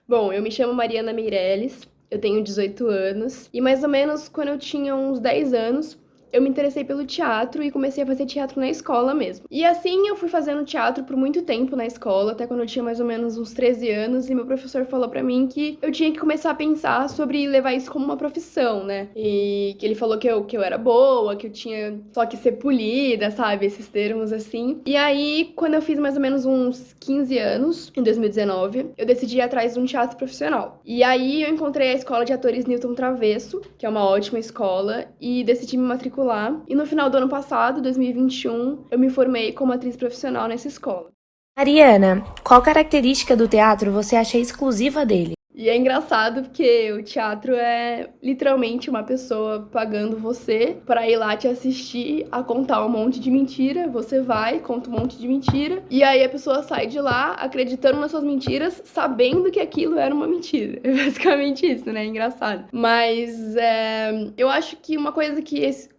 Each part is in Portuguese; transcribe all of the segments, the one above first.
Bom, eu me chamo Mariana Meirelles, eu tenho 18 anos, e mais ou menos quando eu tinha uns 10 anos, eu me interessei pelo teatro e comecei a fazer teatro na escola mesmo. E assim eu fui fazendo teatro por muito tempo na escola, até quando eu tinha mais ou menos uns 13 anos, e meu professor falou pra mim que eu tinha que começar a pensar sobre levar isso como uma profissão, né? E que ele falou que eu era boa, que eu tinha só que ser polida, sabe? Esses termos assim. E aí, quando eu fiz mais ou menos uns 15 anos, em 2019, eu decidi ir atrás de um teatro profissional. E aí eu encontrei a Escola de Atores Newton Travesso, que é uma ótima escola, e decidi me matricular. E no final do ano passado, 2021, eu me formei como atriz profissional nessa escola. Mariana, qual característica do teatro você acha exclusiva dele? E é engraçado porque o teatro é literalmente uma pessoa pagando você para ir lá te assistir a contar um monte de mentira. Você vai, conta um monte de mentira, e aí a pessoa sai de lá acreditando nas suas mentiras, sabendo que aquilo era uma mentira. É basicamente isso, né? É engraçado. Mas eu acho que uma coisa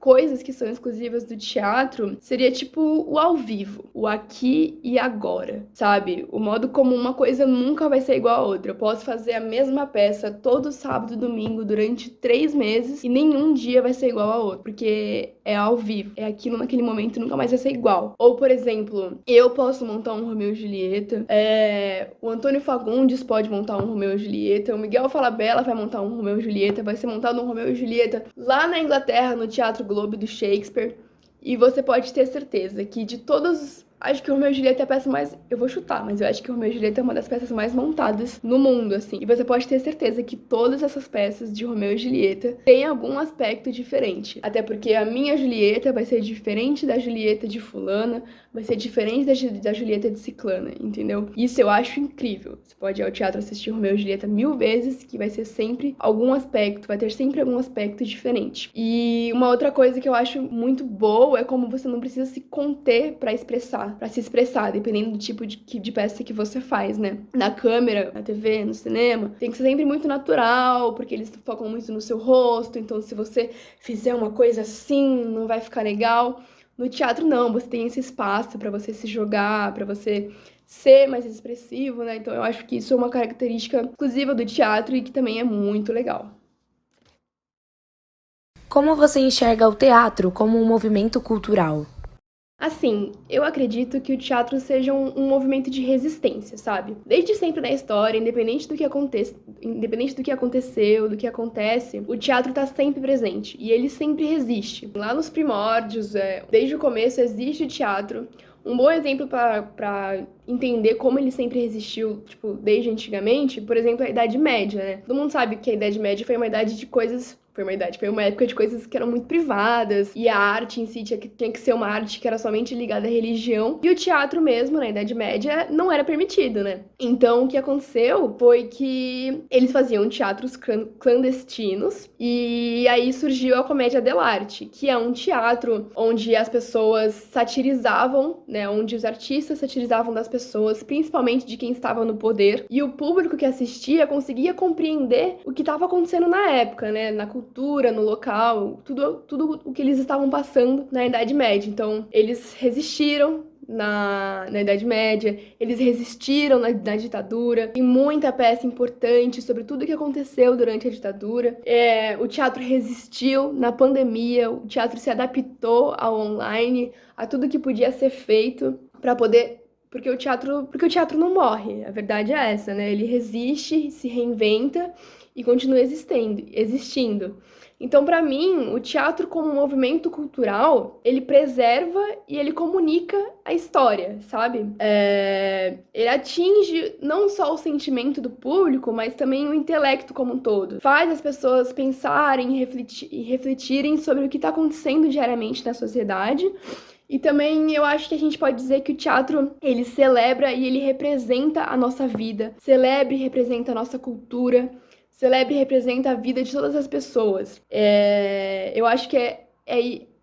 coisas que são exclusivas do teatro seria tipo o ao vivo, o aqui e agora, sabe? O modo como uma coisa nunca vai ser igual a outra. Eu posso fazer a mesma peça todo sábado e domingo durante 3 meses e nenhum dia vai ser igual ao outro, porque é ao vivo, é aquilo naquele momento e nunca mais vai ser igual. Ou, por exemplo, eu posso montar um Romeu e Julieta, o Antônio Fagundes pode montar um Romeu e Julieta, o Miguel Falabella vai montar um Romeu e Julieta, vai ser montado um Romeu e Julieta lá na Inglaterra, no Teatro Globo do Shakespeare, e você pode ter certeza que de todos. Acho que o Romeu e Julieta é a peça mais. Eu vou chutar, mas eu acho que o Romeu e Julieta é uma das peças mais montadas no mundo, assim. E você pode ter certeza que todas essas peças de Romeu e Julieta têm algum aspecto diferente. Até porque a minha Julieta vai ser diferente da Julieta de Fulana, vai ser diferente da Julieta de Ciclana, entendeu? Isso eu acho incrível. Você pode ir ao teatro assistir Romeu e Julieta 1000 vezes, que vai ser sempre algum aspecto, vai ter sempre algum aspecto diferente. E uma outra coisa que eu acho muito boa é como você não precisa se conter para se expressar, dependendo do tipo de peça que você faz, né? Na câmera, na TV, no cinema, tem que ser sempre muito natural, porque eles focam muito no seu rosto, então se você fizer uma coisa assim, não vai ficar legal. No teatro, não, você tem esse espaço para você se jogar, para você ser mais expressivo, né? Então eu acho que isso é uma característica exclusiva do teatro e que também é muito legal. Como você enxerga o teatro como um movimento cultural? Assim, eu acredito que o teatro seja um movimento de resistência, sabe? Desde sempre na história, independente do que aconteça, independente do que aconteceu, do que acontece, o teatro tá sempre presente e ele sempre resiste. Lá nos primórdios, desde o começo existe o teatro. Um bom exemplo para entender como ele sempre resistiu, tipo, desde antigamente, por exemplo, a Idade Média, né? Todo mundo sabe que a Idade Média foi uma idade de coisas. Foi uma época de coisas que eram muito privadas, e a arte em si tinha que ser uma arte que era somente ligada à religião, e o teatro mesmo, na Idade Média, não era permitido, né? Então, o que aconteceu foi que eles faziam teatros clandestinos, e aí surgiu a comédia dell'arte, que é um teatro onde as pessoas satirizavam, né? Onde os artistas satirizavam das pessoas, principalmente de quem estava no poder, e o público que assistia conseguia compreender o que estava acontecendo na época, né? Na cultura, no local, tudo o que eles estavam passando na Idade Média. Então, eles resistiram na Idade Média, eles resistiram na ditadura, tem muita peça importante sobre tudo o que aconteceu durante a ditadura. O teatro resistiu na pandemia, o teatro se adaptou ao online, a tudo que podia ser feito para poder. Porque o teatro não morre, a verdade é essa, né? Ele resiste, se reinventa e continua existindo. Então, para mim, o teatro como um movimento cultural, ele preserva e ele comunica a história, sabe? Ele atinge não só o sentimento do público, mas também o intelecto como um todo. Faz as pessoas pensarem e refletirem sobre o que está acontecendo diariamente na sociedade. E também eu acho que a gente pode dizer que o teatro, ele celebra e ele representa a nossa vida, celebra e representa a nossa cultura, celebra e representa a vida de todas as pessoas. Eu acho que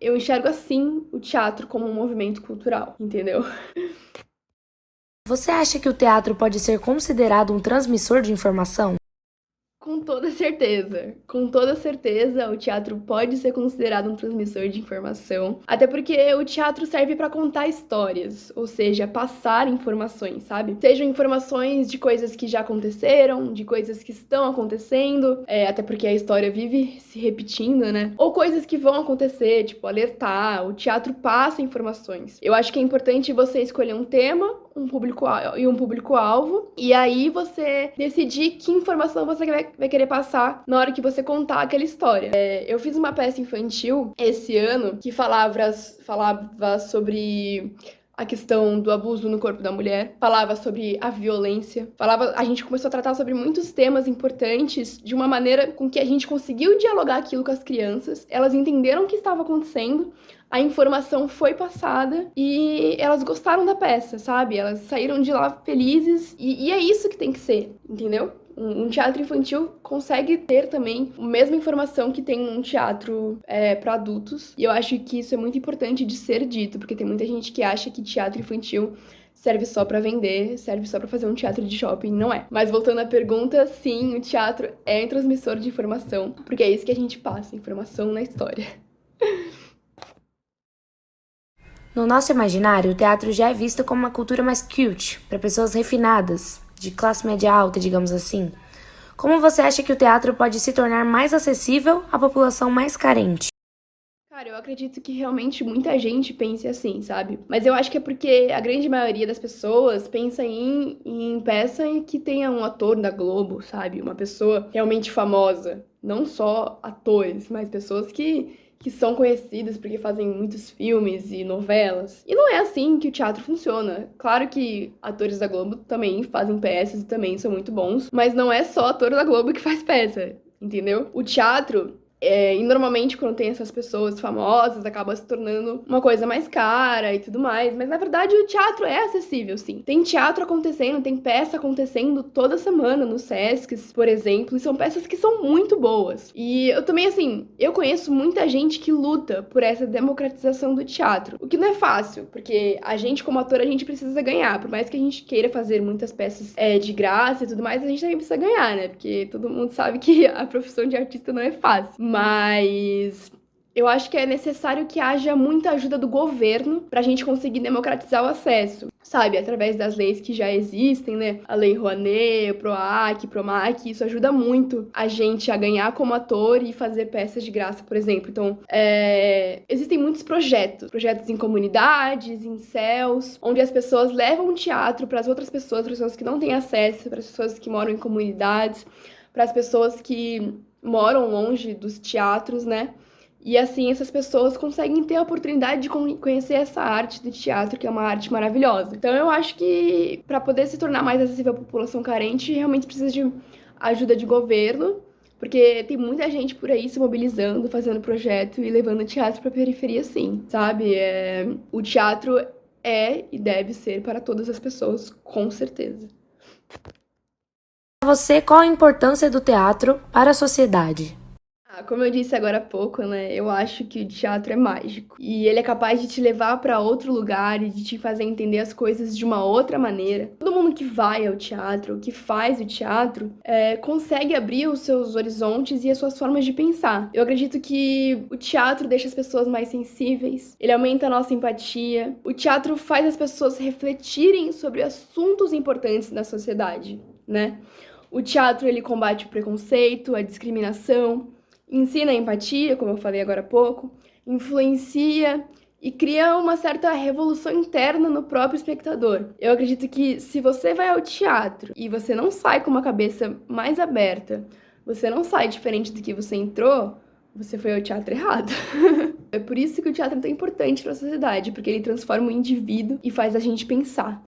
eu enxergo assim o teatro como um movimento cultural, entendeu? Você acha que o teatro pode ser considerado um transmissor de informação? Com toda certeza, o teatro pode ser considerado um transmissor de informação, até porque o teatro serve para contar histórias, ou seja, passar informações, sabe? Sejam informações de coisas que já aconteceram, de coisas que estão acontecendo, até porque a história vive se repetindo, né? Ou coisas que vão acontecer, tipo alertar, o teatro passa informações. Eu acho que é importante você escolher um tema, um público-alvo, e aí você decidir que informação você vai querer passar na hora que você contar aquela história. Eu fiz uma peça infantil esse ano que falava sobre a questão do abuso no corpo da mulher, falava sobre a violência, a gente começou a tratar sobre muitos temas importantes de uma maneira com que a gente conseguiu dialogar aquilo com as crianças, elas entenderam o que estava acontecendo, a informação foi passada e elas gostaram da peça, sabe? Elas saíram de lá felizes e é isso que tem que ser, entendeu? Um teatro infantil consegue ter também a mesma informação que tem um teatro para adultos. E eu acho que isso é muito importante de ser dito, porque tem muita gente que acha que teatro infantil serve só para vender, serve só para fazer um teatro de shopping, não é. Mas voltando à pergunta, sim, o teatro é um transmissor de informação, porque é isso que a gente passa, informação na história. No nosso imaginário, o teatro já é visto como uma cultura mais cute, para pessoas refinadas, de classe média alta, digamos assim. Como você acha que o teatro pode se tornar mais acessível à população mais carente? Cara, eu acredito que realmente muita gente pense assim, sabe? Mas eu acho que é porque a grande maioria das pessoas pensa em peça que tenha um ator da Globo, sabe? Uma pessoa realmente famosa. Não só atores, mas pessoas que são conhecidas porque fazem muitos filmes e novelas. E não é assim que o teatro funciona. Claro que atores da Globo também fazem peças e também são muito bons, mas não é só ator da Globo que faz peça, entendeu? O teatro, e normalmente quando tem essas pessoas famosas, acaba se tornando uma coisa mais cara e tudo mais. Mas na verdade o teatro é acessível, sim. Tem teatro acontecendo, tem peça acontecendo toda semana nos Sescs, por exemplo, e são peças que são muito boas. E eu também, assim, eu conheço muita gente que luta por essa democratização do teatro. O que não é fácil, porque a gente, como ator, a gente precisa ganhar. Por mais que a gente queira fazer muitas peças de graça e tudo mais, a gente também precisa ganhar, né? Porque todo mundo sabe que a profissão de artista não é fácil. Mas eu acho que é necessário que haja muita ajuda do governo para a gente conseguir democratizar o acesso, sabe? Através das leis que já existem, né? A Lei Rouanet, o PROAC, PROMAC, isso ajuda muito a gente a ganhar como ator e fazer peças de graça, por exemplo. Então, existem muitos projetos em comunidades, em céus, onde as pessoas levam o teatro para as outras pessoas, para as pessoas que não têm acesso, para as pessoas que moram em comunidades, para as pessoas que moram longe dos teatros, né? E assim, essas pessoas conseguem ter a oportunidade de conhecer essa arte do teatro, que é uma arte maravilhosa. Então eu acho que para poder se tornar mais acessível à população carente, realmente precisa de ajuda de governo, porque tem muita gente por aí se mobilizando, fazendo projeto e levando o teatro para a periferia, sim, sabe? O teatro é e deve ser para todas as pessoas, com certeza. Para você, qual a importância do teatro para a sociedade? Como eu disse agora há pouco, né? Eu acho que o teatro é mágico. E ele é capaz de te levar para outro lugar e de te fazer entender as coisas de uma outra maneira. Todo mundo que vai ao teatro, que faz o teatro, consegue abrir os seus horizontes e as suas formas de pensar. Eu acredito que o teatro deixa as pessoas mais sensíveis, ele aumenta a nossa empatia. O teatro faz as pessoas refletirem sobre assuntos importantes da sociedade, né? O teatro, ele combate o preconceito, a discriminação, ensina a empatia, como eu falei agora há pouco, influencia e cria uma certa revolução interna no próprio espectador. Eu acredito que se você vai ao teatro e você não sai com uma cabeça mais aberta, você não sai diferente do que você entrou, você foi ao teatro errado. É por isso que o teatro é tão importante para a sociedade, porque ele transforma o indivíduo e faz a gente pensar.